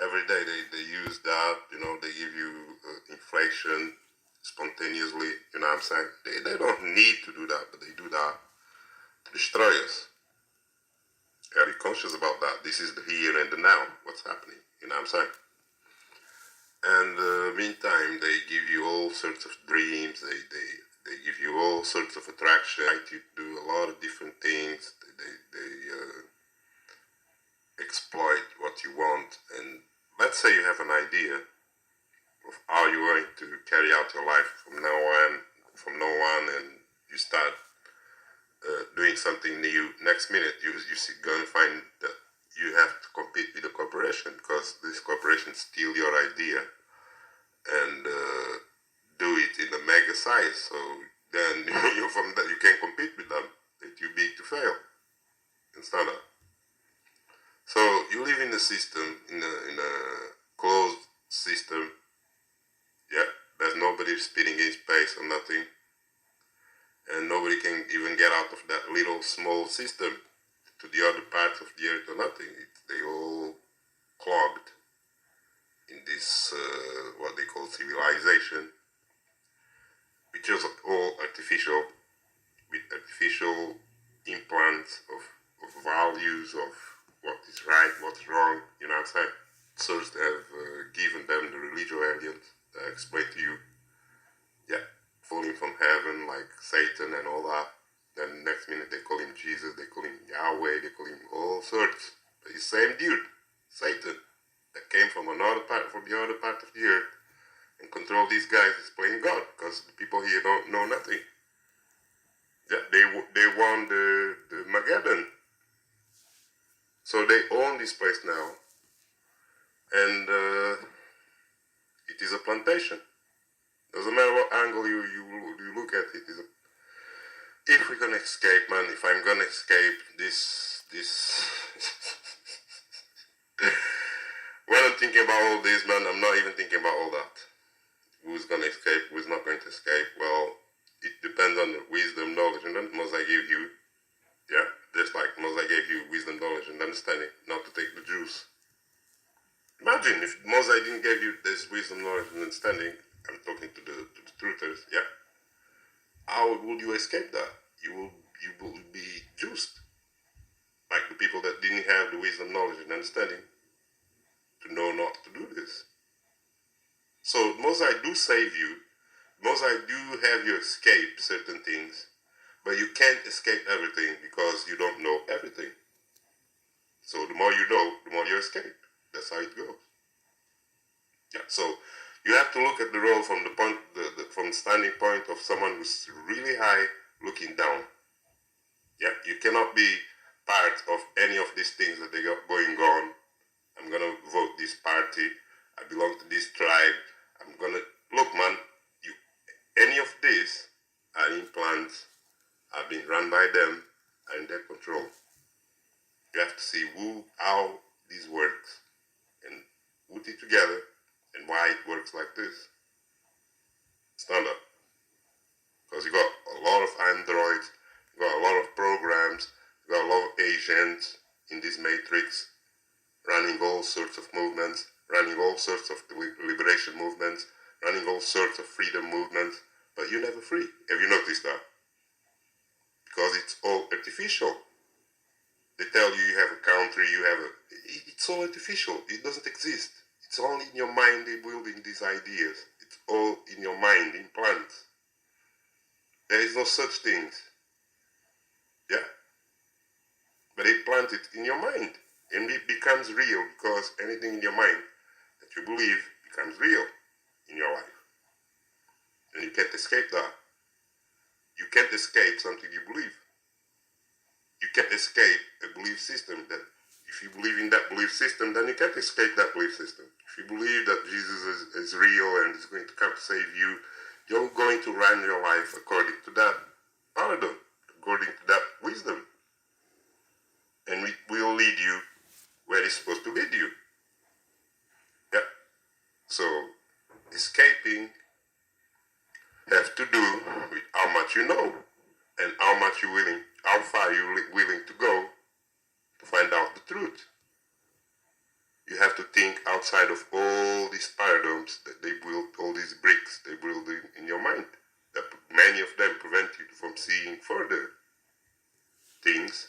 every day they use that, they give you inflation spontaneously, you know what I'm saying? They don't need to do that, but they do that to destroy us. Are you conscious about that? This is the here and the now, what's happening, you know what I'm saying? And meantime, they give you all sorts of dreams, they give you all sorts of attraction, you do a lot of different things, they exploit what you want. And let's say you have an idea of how you're going to carry out your life from now on, and you start doing something new. Next minute, you're going to find that you have to compete with the corporation, because this corporation steal your idea and do it in a mega size. So then you from that you can compete with them. They're too big to fail. Understand that? So you live in a system, in a closed system. Yeah, there's nobody spinning in space or nothing, and nobody can even get out of that little small system to the other parts of the earth or nothing. They all clogged in this what they call civilization, which is all artificial, with artificial implants of values of what is right, what's wrong, you know what I'm saying? Source have given them the religious aliens that explain to you, yeah, falling from heaven like Satan and all that. Then next minute they call him Jesus, they call him Yahweh, they call him all sorts. But he's the same dude, Satan, that came from the other part of the earth and control these guys is playing God, because the people here don't know nothing. Yeah, they won the Mageddon. So they own this place now, and it is a plantation. Doesn't matter what angle you look at it. If we're gonna escape, man, if I'm gonna escape this when I'm thinking about all this, man, I'm not even thinking about all that. Who's gonna escape, who's not going to escape? Well, it depends on the wisdom, knowledge, and Moses gave you. Yeah, just like Moses gave you wisdom, knowledge, and understanding, not to take the juice. Imagine if Moses didn't give you this wisdom, knowledge, and understanding. I'm talking to the truthers. Yeah, how would you escape that? You will be juiced, like the people that didn't have the wisdom, knowledge, and understanding to know not to do this. So Moses do save you. Moses do have you escape certain things, but you can't escape everything because you don't know everything. So the more you know, the more you escape. That's how it goes. Yeah. So you have to look at the role from the point, from the standing point of someone who's really high, looking down. Yeah. You cannot be part of any of these things that they got going on. I'm gonna vote this party. I belong to this tribe. I'm gonna look, man. Any of these are implants, are being run by them, are in their control. You have to see how this works, and put it together, and why it works like this. Stand up. Because you got a lot of androids, you got a lot of programs, you got a lot of agents in this matrix, running all sorts of movements, running all sorts of liberation movements, running all sorts of freedom movements, but you're never free. Have you noticed that? Because it's all artificial. They tell you you have a country, it's all artificial. It doesn't exist. It's only in your mind they're building these ideas. It's all in your mind, implants. There is no such things. Yeah? But they plant it in your mind, and it becomes real, because anything in your mind that you believe becomes real in your life. And you can't escape that. You can't escape something you believe. You can't escape a belief system that, if you believe in that belief system, then you can't escape that belief system. If you believe that Jesus is real and is going to come to save you, you're going to run your life according to that paradigm, according to that wisdom. And it will lead you where it's supposed to lead you. Yeah. So, escaping has to do with how much you know and how far you're willing to go to find out the truth. you have to think outside of all these paradigms that they build, all these bricks they build in your mind. That many of them prevent you from seeing further things.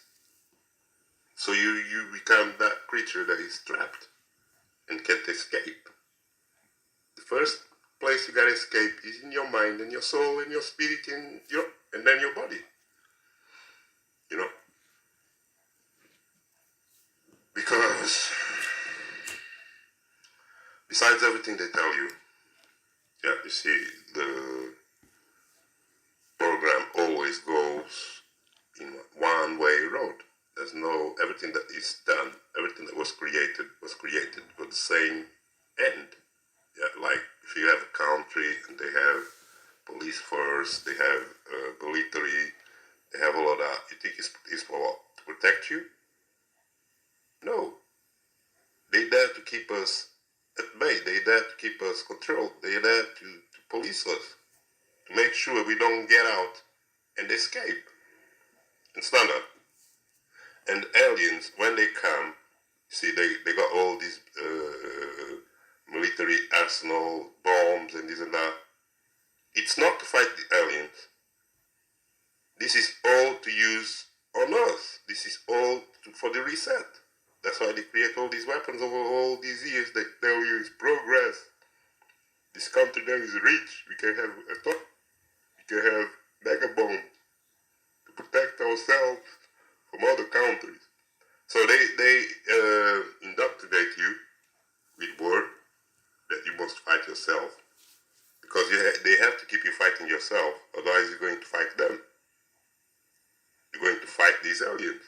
So you become that creature that is trapped and can't escape. The first place you gotta escape is in your mind and your soul and your spirit and then your body. You know? Because besides everything they tell you, yeah, you see, the program always goes in one way road. There's no, everything that is done, everything that was created with the same end. Yeah, like if you have a country and they have police force, they have military, they have all of that, you think it's for what? To protect you? No. They there to keep us at bay. They there to keep us controlled. They there to police us, to make sure we don't get out and escape and stand up. And aliens, when they come, see, they got all these military arsenal, bombs and this and that. It's not to fight the aliens. This is all to use on us. This is all for the reset. That's why they create all these weapons over all these years. They tell you it's progress. This country now is rich. We can have a top. We can have mega bombs to protect ourselves from other countries. So they indoctrinate you with word that you must fight yourself. Because they have to keep you fighting yourself. Otherwise you're going to fight them. You're going to fight these aliens.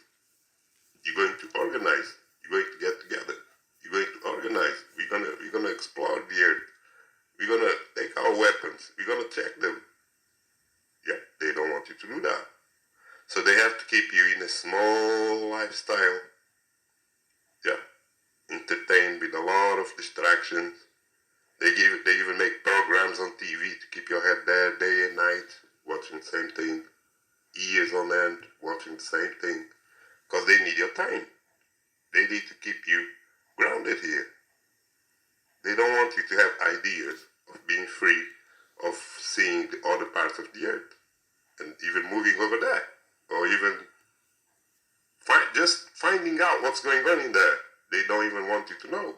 You're going to organize. You're going to get together. You're going to organize. We're gonna explore the earth. We're gonna take our weapons. We're gonna check them. Yeah, they don't want you to do that. So they have to keep you in a small lifestyle. Yeah, entertained with a lot of distractions. They even make programs on TV to keep your head there day and night, watching the same thing, years on end, watching the same thing, because they need your time. They need to keep you grounded here. They don't want you to have ideas of being free, of seeing the other parts of the earth, and even moving over there, or even just finding out what's going on in there. They don't even want you to know.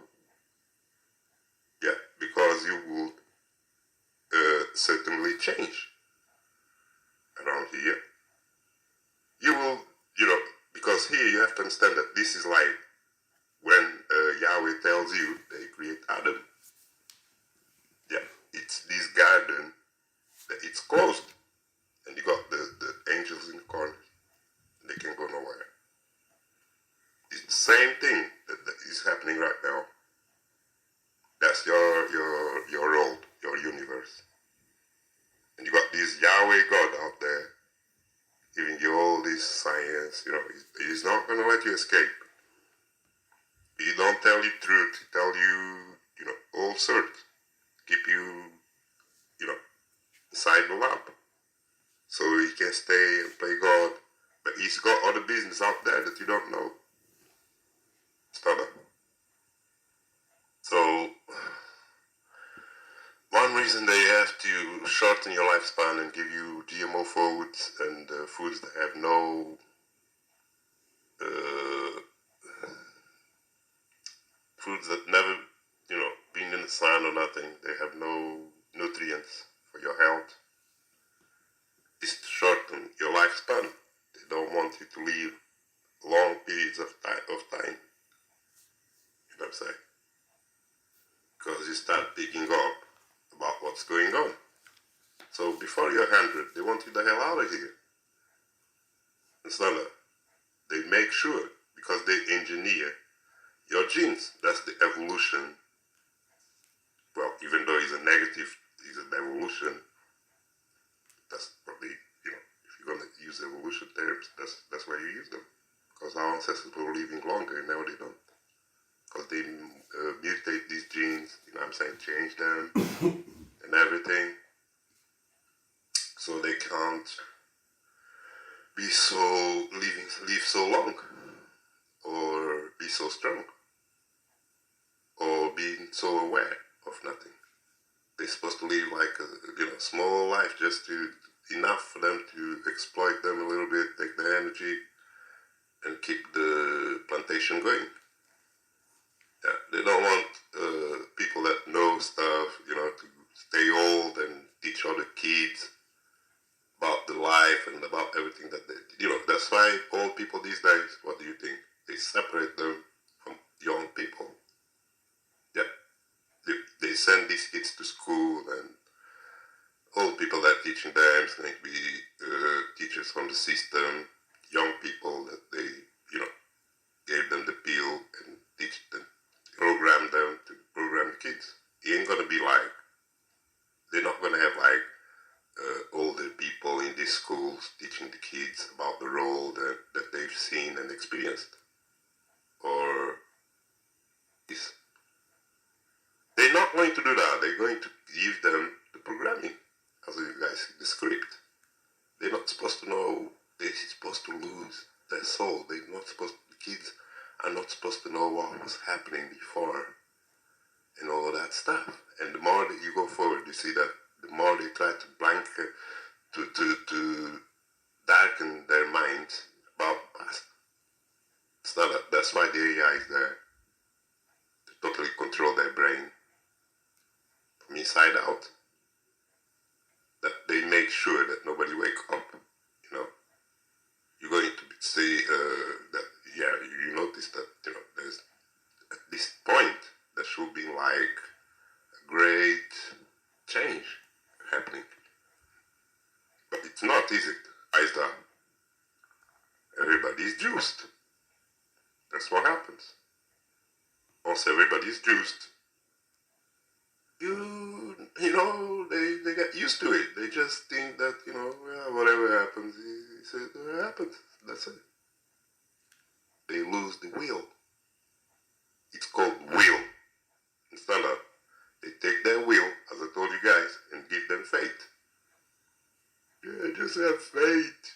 Yeah, because you will certainly change around here. You will, because here you have to understand that this is like when Yahweh tells you they create Adam. Yeah, it's this garden that it's closed. And you got the angels in the corner. And they can't go nowhere. It's the same thing that is happening right now. That's your world, your universe. And you got this Yahweh God out there giving you all this science. He's not going to let you escape. He don't tell you truth. He tell you, all sorts. Keep you, inside the lab. So he can stay and play God. But he's got other business out there that you don't know. Stop it. So, one reason they have to shorten your lifespan and give you GMO foods and foods that have no foods that never, been in the sun or nothing, they have no nutrients for your health, is to shorten your lifespan. They don't want you to live long periods of time. You know what I'm saying? Because you start picking up about what's going on. So before you're 100, they want you the hell out of here. It's not that. They make sure, because they engineer your genes. That's the evolution. Well, even though it's a negative, it's an evolution. That's probably, if you're going to use evolution terms, that's where you use them. Because our ancestors were living longer, and now they don't. Because they mutate these genes, change them and everything. So they can't be live so long or be so strong. or being so aware of nothing. They're supposed to live like a small life, just enough for them to exploit them a little bit, take their energy, and keep the plantation going. Yeah, they don't want people that know stuff, to stay old and teach other kids about the life and about everything that they, that's why old people these days, what do you think? They separate them from young people. Yeah, they send these kids to school, and old people that are teaching them is going to be teachers from the system, young people that they, gave them the pill and teach them, program them to program the kids. It ain't going to be like, they're not going to have like older people in these schools teaching the kids about the role that they've seen and experienced. Or is they're not going to do that. They're going to give them the programming, as you guys see, the script. They're not supposed to know. They're supposed to lose their soul. They're not supposed. The kids are not supposed to know what was happening before and all of that stuff. And the more that you go forward, you see that the more they try to to darken their minds about the past. It's not that. That's why the AI is there, to totally control their brain from inside out. That they make sure that nobody wake up. You're going to see that. Yeah, you notice that there's at this point there should be like a great change happening, but it's not, is it? Is that everybody is juiced? That's what happens. Once everybody is juiced, they get used to it. They just think that whatever happens, it happens. That's it. They lose the will. It's called will. Instead of, they take their will, as I told you guys, and give them faith. Yeah, just have faith.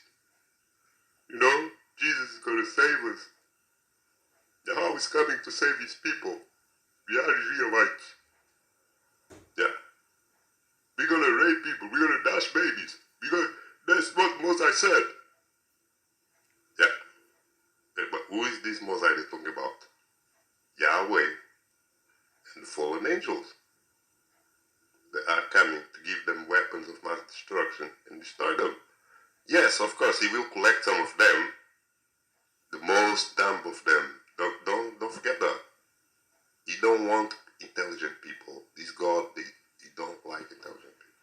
Jesus is going to save us. Yahweh is coming to save his people. We are Israelites. Yeah. We're going to rape people. We're going to dash babies. That's what Moses said. Yeah. But who is this Moses they're talking about? Yahweh and the fallen angels. They are coming to give them weapons of mass destruction and destroy them. Yes, of course, he will collect some of them, the most dumb of them. Don't forget that. He don't want intelligent people. This God, he don't like intelligent people.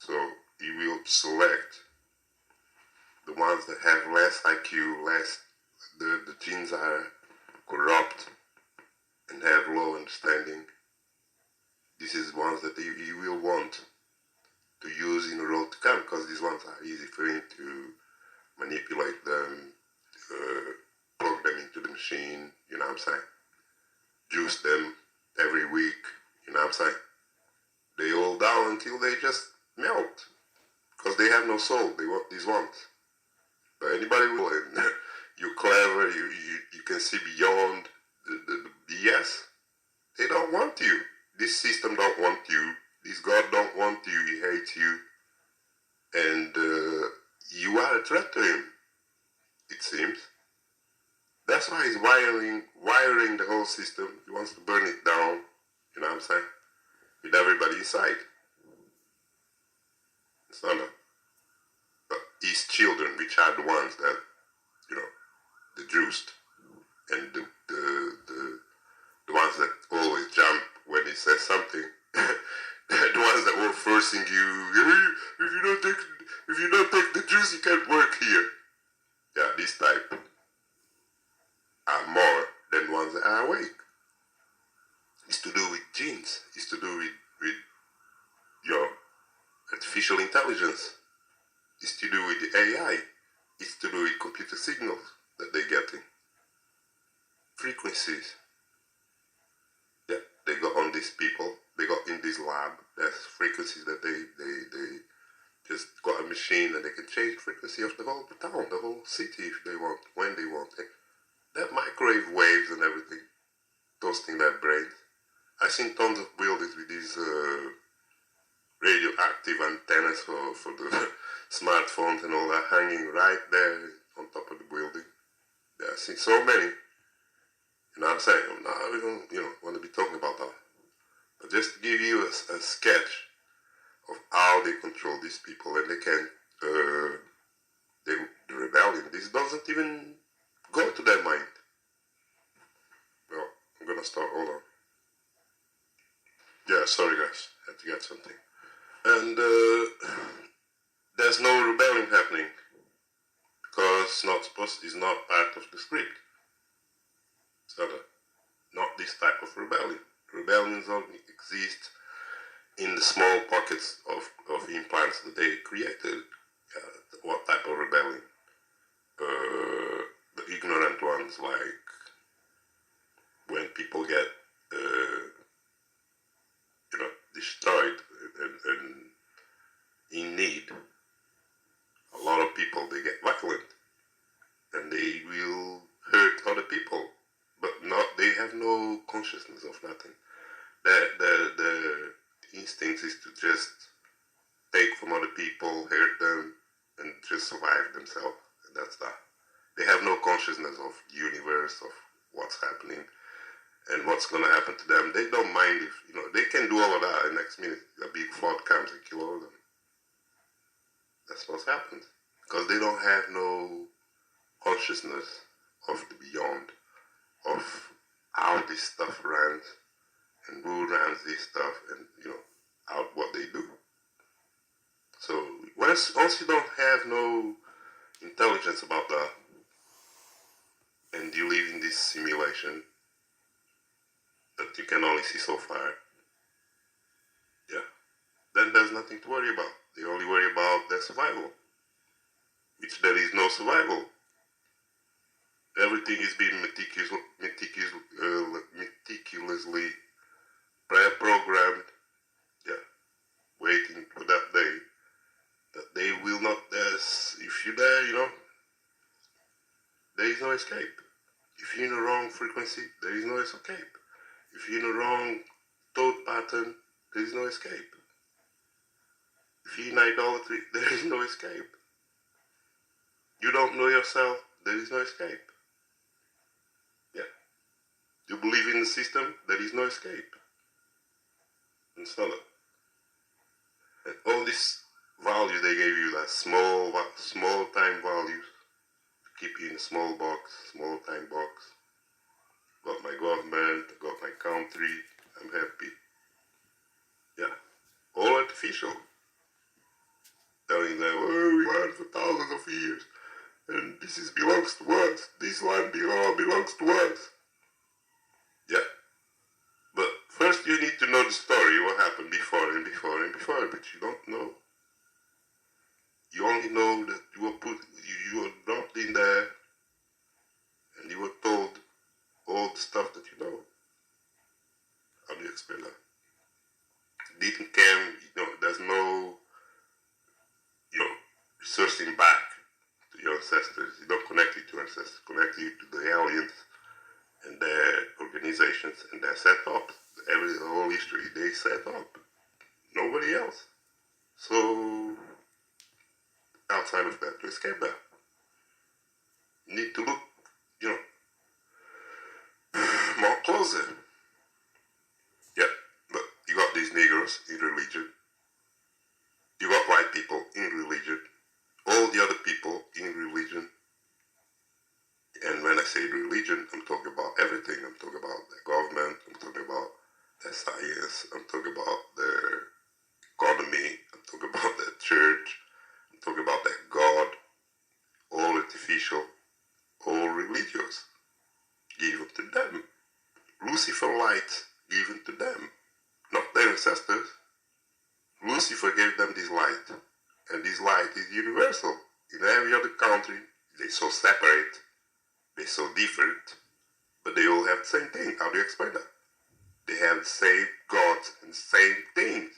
So he will select the ones that have less IQ, the genes are corrupt and have low understanding. This is ones that he will want to use in the road to come, because these ones are easy for him to manipulate them, plug them into the machine, you know what I'm saying? Juice them every week, you know what I'm saying? They all down until they just melt, because they have no soul. They want these ones. But anybody will, and you're clever, you can see beyond the BS. They don't want you. This system don't want you. This God don't want you. He hates you. And you are a threat to him, it seems. That's why he's wiring the whole system. He wants to burn it down, you know what I'm saying? With everybody inside. It's not that. But his children, which are the ones that, the juiced, and the ones that always jump when he says something, the ones that were forcing you, if you don't take the juice, you can't work here. Yeah, this type are more than ones that are awake. It's to do with genes. It's to do with your artificial intelligence. It's to do with the AI. It's to do with computer signals that they're getting. Frequencies. Yeah, they got on these people. They got in this lab. There's frequencies that they just got a machine and they can change the frequency of the whole town, the whole city if they want, when they want. that microwave waves and everything, toasting their brains. I've seen tons of buildings with these radioactive antennas for the smartphones and all that hanging right there on top of the building. Yeah, I've seen so many. And I'm saying, no, we don't, want to be talking about that. But just to give you a sketch of how they control these people, and they can, the rebellion, this doesn't even go to their mind. Well, I'm gonna start, hold on. Yeah, sorry guys, had to get something. And there's no rebellion happening, because it's not part of the script. So not this type of rebellion. Rebellions only exist in the small pockets of implants that they created. What type of rebellion? The ignorant ones, like when people get destroyed and in need. A lot of people, they get violent and they will hurt other people, but they have no consciousness of nothing. The instinct is to just take from other people, hurt them, and just survive themselves. And that's that. They have no consciousness of the universe, of what's happening and what's going to happen to them. They don't mind if, they can do all of that, and next minute a big flood comes and kill all of them. That's what happens. Because they don't have no consciousness of the beyond, of how this stuff runs, and who runs this stuff, and, how what they do. So once you don't have no intelligence about that, and you live in this simulation that you can only see so far, then there's nothing to worry about. They only worry about their survival, which there is no survival. Everything is being meticulously pre-programmed, waiting for that day, that they will not, if you're there, there is no escape. If you're in the wrong frequency, there is no escape. If you're in the wrong thought pattern, there is no escape. If you're in idolatry, there is no escape. You don't know yourself, there is no escape. You believe in the system, there is no escape. And so on. And all these values they gave you, that small time values, to keep you in a small time box. Got my government, got my country, I'm happy. All artificial. Telling them, we learned for thousands of years, and this belongs to us. This land belongs to us. But first you need to know the story, what happened before, but you don't know. You only know that you were dropped in there, and you were told all the stuff that you know. How do you explain that? Didn't come, there's no, resourcing back to your ancestors. You don't connect you to ancestors, connect you to the aliens and their organizations and their setup. The whole history they set up. Nobody else. So, outside of that, to escape that, you need to look, more closer. But you got these Negroes in religion. You got white people in religion. All the other people in religion. And when I say religion, I'm talking about everything. I'm talking about the government. I'm talking about the science. I'm talking about the economy. I'm talking about the church. I'm talking about the God. All artificial. All religious. Given to them. Lucifer light given to them. Not their ancestors. Lucifer gave them this light. And this light is universal. In every other country, they're so separate. They're so different, but they all have the same thing. How do you explain that? They have the same gods and the same things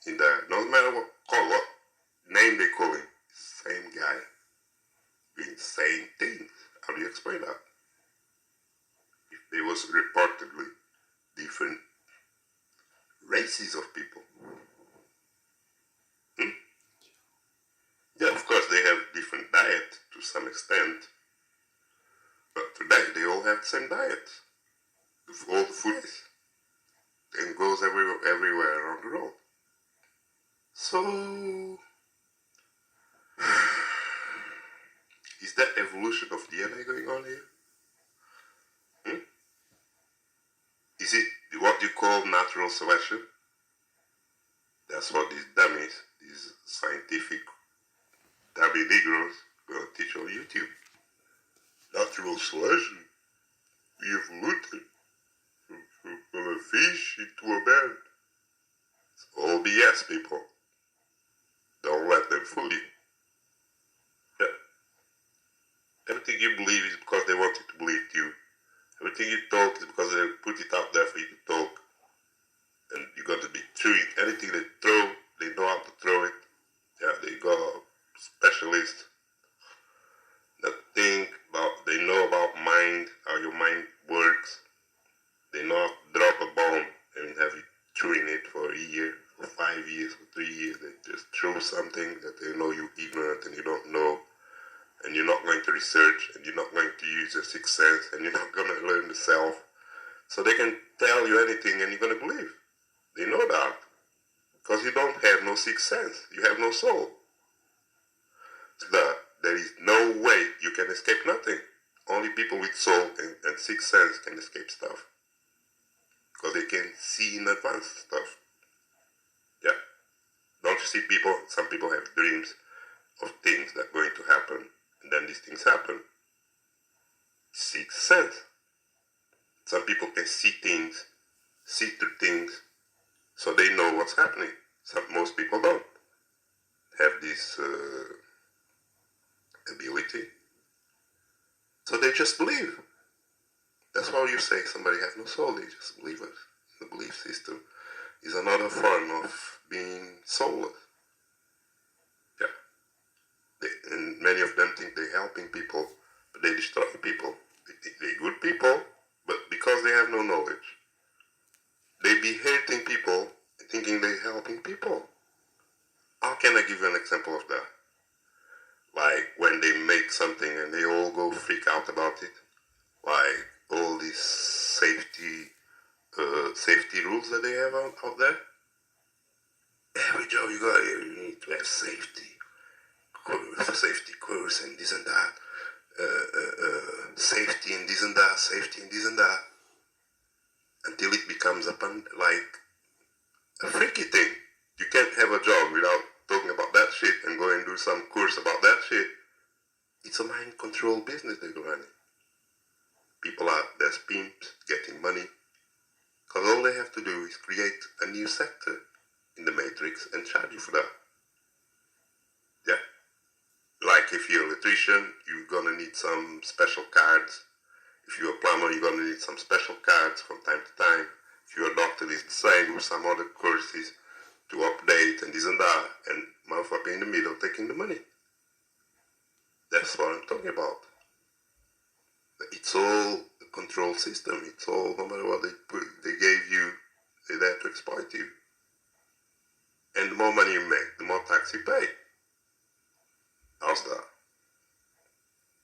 in there. No matter what name they call him, same guy doing the same things. How do you explain that? there was reportedly different races of people. Yeah, of course they have different diet to some extent, but today they all have the same diet. All the food is, and goes everywhere around the world. So, is that evolution of DNA going on here? Is it what you call natural selection? That's what these dummies, these scientific dummy Negroes, gonna teach on YouTube. Natural selection? We evolved from a fish into a man. It's all BS, people. Don't let them fool you. Yeah. Everything you believe is because they want you to believe you. Everything you talk is because they put it out there for you to talk. And you got to be true. Anything they throw, they know how to throw it. Yeah, they got specialists that they know about mind, how your mind works. They know how to drop a bomb and have you chewing it for a year, for 5 years, for 3 years. They just throw something that they know you're ignorant and you don't know. And you're not going to research, and you're not going to use your sixth sense, and you're not going to learn the self. So they can tell you anything and you're going to believe. They know that. Because you don't have no sixth sense. You have no soul. So there is no way you can escape nothing. Only people with soul and sixth sense can escape stuff. Because they can see in advance stuff. Yeah. Don't you see people, some people have dreams of things that are going to happen. And then these things happen. Sixth sense. Some people can see things, see through things, so they know what's happening. Most people don't have this ability. So they just believe. That's why you say somebody has no soul. They just believe it. The belief system is another form of being soulless. And many of them think they're helping people, but they destroy people. They think they're good people, but because they have no knowledge, they be hurting people, thinking they're helping people. How can I give you an example of that? Like when they make something and they all go freak out about it, like all these safety rules that they have out there. Every job you need to have safety course and this and that, safety and this and that, safety and this and that, until it becomes like a freaky thing. You can't have a job without talking about that shit and go and do some course about that shit. It's a mind control business they're running. People there's pimps getting money, because all they have to do is create a new sector in the matrix and charge you for that. Yeah. Like if you're an electrician, you're gonna need some special cards. If you're a plumber, you're gonna need some special cards from time to time. If you're a doctor, it's the same with some other courses to update and this and that, and motherfucker in the middle taking the money. That's what I'm talking about. It's all a control system. It's all, no matter what they gave you, they're there to exploit you. And the more money you make, the more tax you pay. How's that?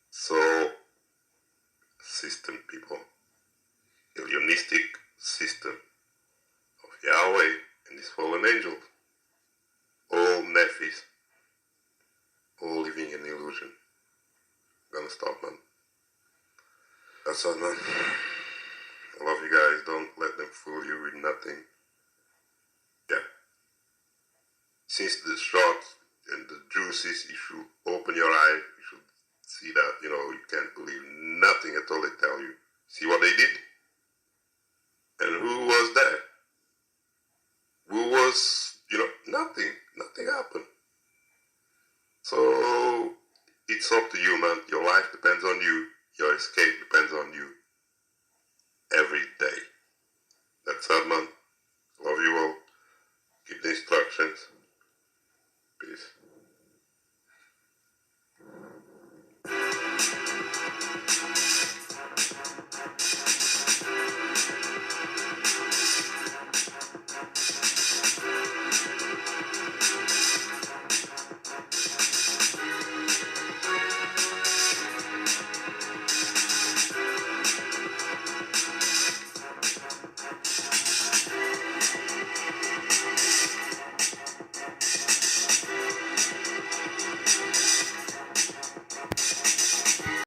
So, system, people. Illusionistic system of Yahweh and his fallen angels. All Nephis. All living in illusion. Gonna stop, man. That's all, man. I love you guys. Don't let them fool you with nothing. Yeah. Since the shot and the juices, you should open your eye. You should see that, you can't believe nothing at all they tell you. See what they did? And who was there? Who was, nothing. Nothing happened. So, it's up to you, man. Your life depends on you. Your escape depends on you. Every